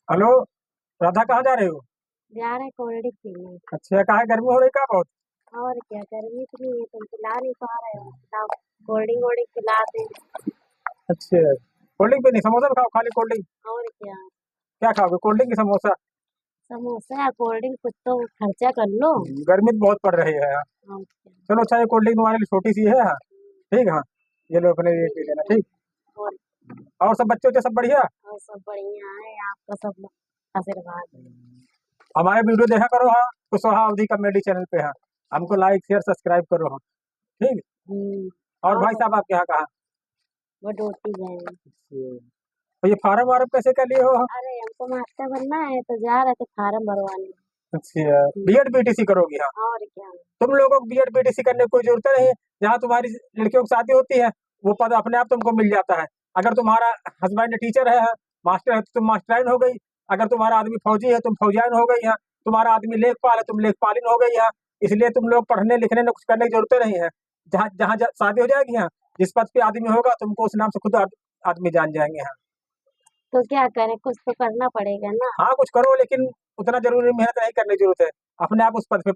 Hello. Radha, कहाँ जा रहे हो? जा रहे कोल्ड ड्रिंक पीने। अच्छा, कहाँ है? गर्मी हो रही का बहुत? और क्या, गर्मी इतनी है, तुम पिला नहीं पा रहे हो, बताओ। कोल्ड ड्रिंक वोल्ड ड्रिंक पिला दे। अच्छा, कोल्ड ड्रिंक पीनी? समोसा भी खाओ, खाली कोल्ड ड्रिंक और क्या। क्या खाओगे? कोल्ड ड्रिंक की समोसा? समोसा या कोल्ड ड्रिंक, कुछ तो खर्चा कर लो। गर्मी तो बहुत पड़ रही है यार। और क्या। चलो अच्छा, ये कोल्ड ड्रिंक तुम्हारे लिए छोटी सी है हाँ। ठीक है हाँ। ये लो, अपने लिए पी लेना, ठीक। और और सब बच्चे वच्चे सब बढ़िया? और सब बढ़िया है, आपका सब आशीर्वाद है। हमारे वीडियो देखा करो हाँ, कुशवाहा अवधी कॉमेडी चैनल पे हाँ। हमको लाइक शेयर सब्सक्राइब करो हाँ। ठीक। और भाई और साहब, आप यहाँ कहाँ? वो ड्यूटी गए हैं। तो ये फार्म वार्म कैसे कर लिए हो? अरे हमको मास्टर बनना है तो जा रहे थे फार्म भरवाने। अच्छा, बीएड बीटीसी करोगी हाँ? और क्या। तुम लोगों को बीएड बीटीसी करने की कोई जरूरत नहीं है। जहाँ तुम्हारी लड़कियों की शादी होती है, वो पद अपने आप तुमको मिल जाता है। अगर तुम्हारा हस्बैंड टीचर है, मास्टर है, तो तुम मास्टराइन हो गई। अगर तुम्हारा आदमी फौजी है, तुम फौजियान हो गई है। तुम्हारा आदमी लेखपाल है, तुम लेखपालिन हो गई है। इसलिए तुम लोग पढ़ने लिखने में कुछ करने की जरूरत नहीं है। जहाँ जहाँ शादी हो जाएगी यहाँ, जिस पद पे आदमी होगा, तुमको उस नाम से खुद आदमी जान जाएंगे यहाँ। तो क्या करें, कुछ तो करना पड़ेगा ना। हाँ, कुछ करो, लेकिन उतना जरूरी मेहनत नहीं करने की जरूरत है। अपने आप उस पद पे